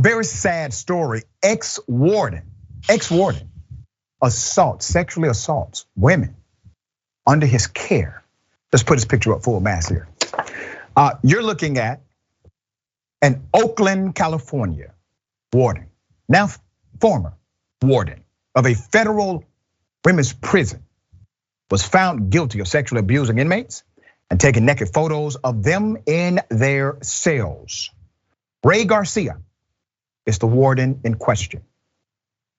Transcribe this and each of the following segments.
Very sad story. Ex-warden sexually assaults women under his care. Let's put his picture up full mass here. You're looking at an Oakland, California warden, now former warden of a federal women's prison, was found guilty of sexually abusing inmates and taking naked photos of them in their cells. Ray Garcia is the warden in question.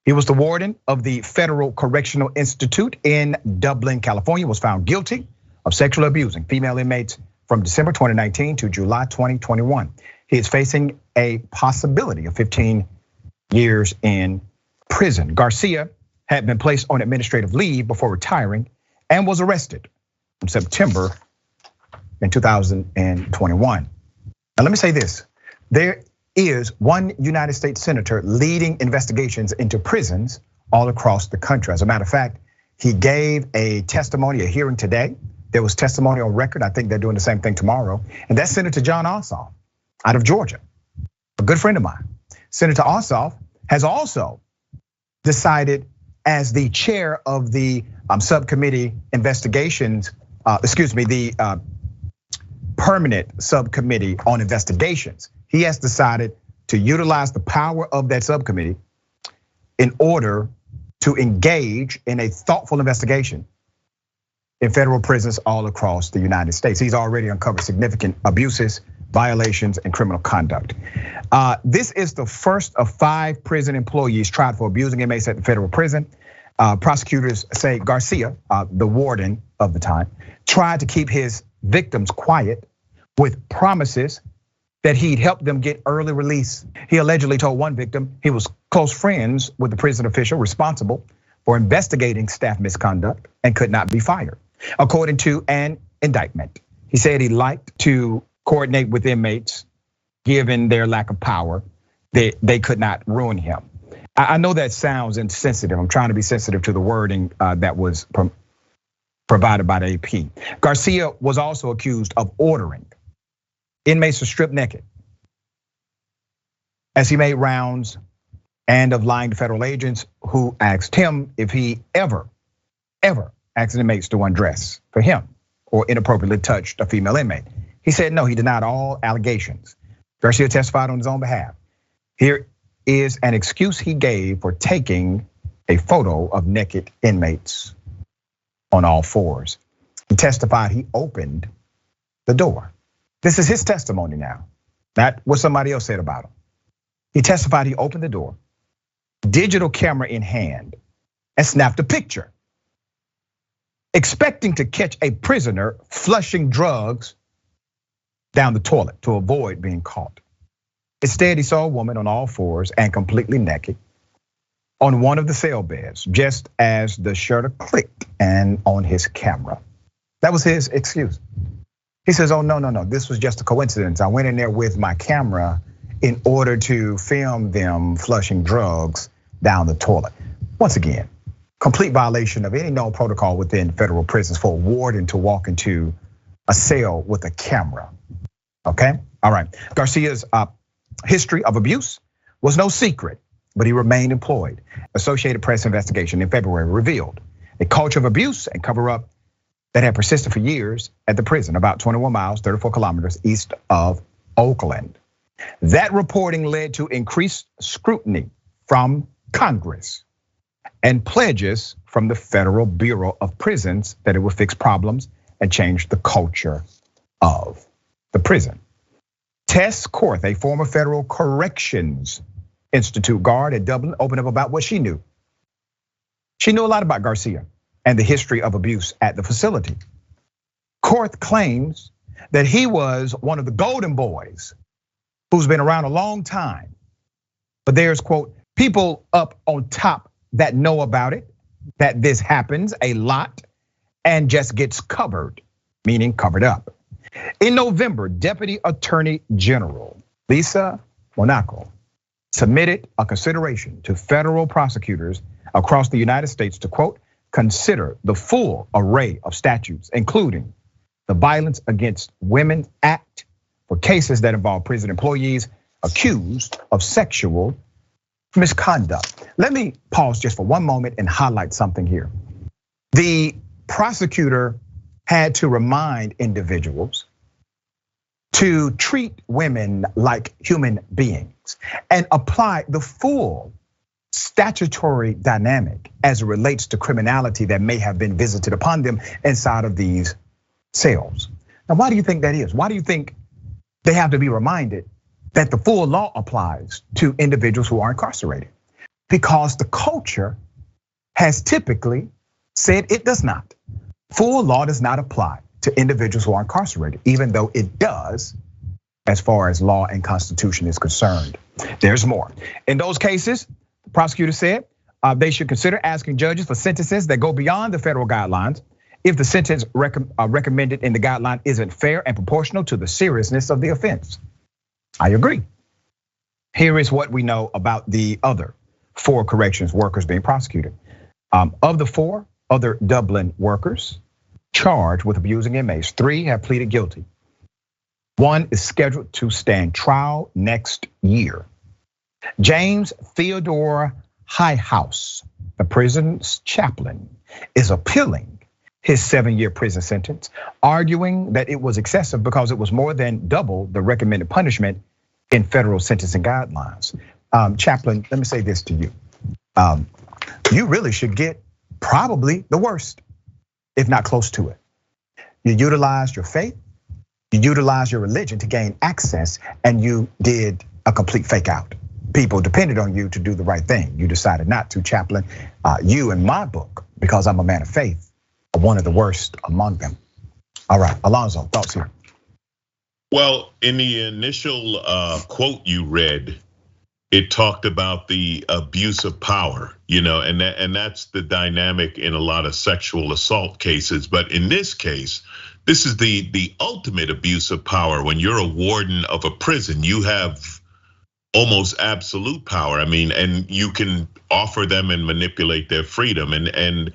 He was the warden of the Federal Correctional Institute in Dublin, California, was found guilty of sexually abusing female inmates from December 2019 to July 2021. He is facing a possibility of 15 years in prison. Garcia had been placed on administrative leave before retiring and was arrested in September in 2021. Now let me say this, there is one United States senator leading investigations into prisons all across the country. As a matter of fact, he gave a testimony, a hearing today. There was testimony on record. I think they're doing the same thing tomorrow. And that's Senator John Ossoff out of Georgia, a good friend of mine. Senator Ossoff has also decided as the chair of the subcommittee investigations, the permanent subcommittee on investigations. He has decided to utilize the power of that subcommittee in order to engage in a thoughtful investigation in federal prisons all across the United States. He's already uncovered significant abuses, violations, and criminal conduct. This is the first of 5 prison employees tried for abusing inmates at the federal prison. Prosecutors say Garcia, the warden of the time, tried to keep his victims quiet with promises that he'd help them get early release. He allegedly told one victim he was close friends with the prison official responsible for investigating staff misconduct and could not be fired. According to an indictment, he said he liked to coordinate with inmates, given their lack of power, they could not ruin him. I know that sounds insensitive. I'm trying to be sensitive to the wording that was provided by the AP. Garcia was also accused of ordering inmates to strip naked as he made rounds, and of lying to federal agents who asked him if he ever asked inmates to undress for him or inappropriately touched a female inmate. He said no, he denied all allegations. Garcia testified on his own behalf. Here is an excuse he gave for taking a photo of naked inmates on all fours. He testified he opened the door. This is his testimony now, not what somebody else said about him. He testified he opened the door, digital camera in hand, and snapped a picture, expecting to catch a prisoner flushing drugs down the toilet to avoid being caught. Instead, he saw a woman on all fours and completely naked on one of the cell beds, just as the shutter clicked and on his camera. That was his excuse. He says, oh, no, this was just a coincidence. I went in there with my camera in order to film them flushing drugs down the toilet. Once again, complete violation of any known protocol within federal prisons for a warden to walk into a cell with a camera, okay? All right, Garcia's history of abuse was no secret, but he remained employed. Associated Press investigation in February revealed a culture of abuse and cover up that had persisted for years at the prison, about 21 miles, 34 kilometers east of Oakland. That reporting led to increased scrutiny from Congress and pledges from the Federal Bureau of Prisons that it would fix problems and change the culture of the prison. Tess Korth, a former Federal Corrections Institute guard at Dublin, opened up about what she knew. She knew a lot about Garcia and the history of abuse at the facility. Korth claims that he was one of the golden boys who's been around a long time. But there's, quote, people up on top that know about it, that this happens a lot and just gets covered, meaning covered up. In November, Deputy Attorney General Lisa Monaco submitted a consideration to federal prosecutors across the United States to, quote, consider the full array of statutes, including the Violence Against Women Act for cases that involve prison employees accused of sexual misconduct. Let me pause just for one moment and highlight something here. The prosecutor had to remind individuals to treat women like human beings and apply the full statutory dynamic as it relates to criminality that may have been visited upon them inside of these cells. Now, why do you think that is? Why do you think they have to be reminded that the full law applies to individuals who are incarcerated? Because the culture has typically said it does not. Full law does not apply to individuals who are incarcerated, even though it does as far as law and constitution is concerned. There's more. In those cases, the prosecutor said they should consider asking judges for sentences that go beyond the federal guidelines if the sentence recommended in the guideline isn't fair and proportional to the seriousness of the offense. I agree. Here is what we know about the other 4 corrections workers being prosecuted. Of the 4 other Dublin workers charged with abusing inmates, 3 have pleaded guilty. 1 is scheduled to stand trial next year. James Theodore Highhouse, the prison's chaplain, is appealing his 7-year prison sentence, arguing that it was excessive because it was more than double the recommended punishment in federal sentencing guidelines. Chaplain, let me say this to you. You really should get probably the worst, if not close to it. You utilized your faith, you utilized your religion to gain access, and you did a complete fake out. People depended on you to do the right thing. You decided not to, chaplain. You, in my book, because I'm a man of faith, are one of the worst among them. All right, Alonzo, thoughts here? Well, in the initial quote you read, it talked about the abuse of power, and that's the dynamic in a lot of sexual assault cases. But in this case, this is the ultimate abuse of power. When you're a warden of a prison, you have almost absolute power. I mean, and you can offer them and manipulate their freedom. And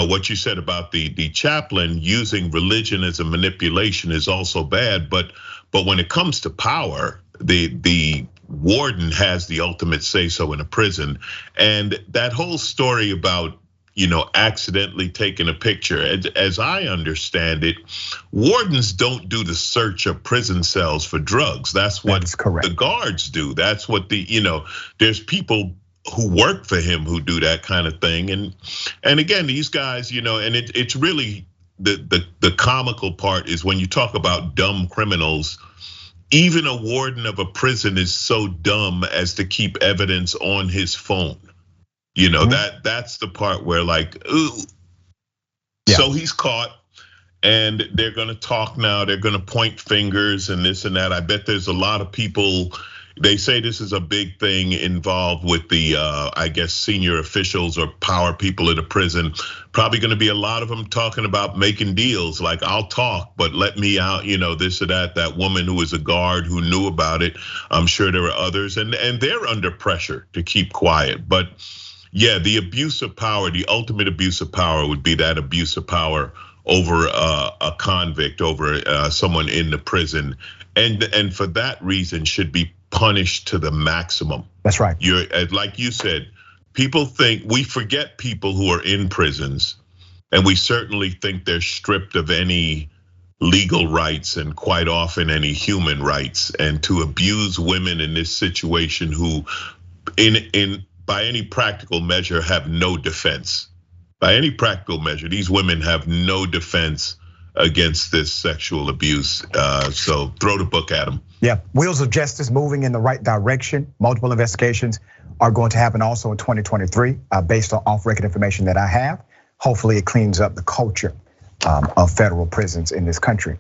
what you said about the chaplain using religion as a manipulation is also bad. But when it comes to power, the warden has the ultimate say so in a prison. And that whole story about accidentally taking a picture, as I understand it, wardens don't do the search of prison cells for drugs. That's what the guards do. That's what there's people who work for him who do that kind of thing. And again, these guys, and it's really the comical part is when you talk about dumb criminals. Even a warden of a prison is so dumb as to keep evidence on his phone. That's the part where ooh. Yeah. So he's caught and they're gonna talk now, they're gonna point fingers and this and that. I bet there's a lot of people, they say this is a big thing involved with the, I guess, senior officials or power people in the prison. Probably gonna be a lot of them talking about making deals, like I'll talk, but let me out, this or that. That woman who was a guard who knew about it, I'm sure there were others, and they're under pressure to keep quiet. But yeah, the abuse of power, the ultimate abuse of power would be that abuse of power over a convict, over someone in the prison. And for that reason should be punished to the maximum. That's right. Like you said, people think, we forget people who are in prisons, and we certainly think they're stripped of any legal rights and quite often any human rights. And to abuse women in this situation who by any practical measure have no defense. By any practical measure, these women have no defense against this sexual abuse. So throw the book at them. Yeah, wheels of justice moving in the right direction. Multiple investigations are going to happen also in 2023 based on off-record information that I have. Hopefully it cleans up the culture of federal prisons in this country.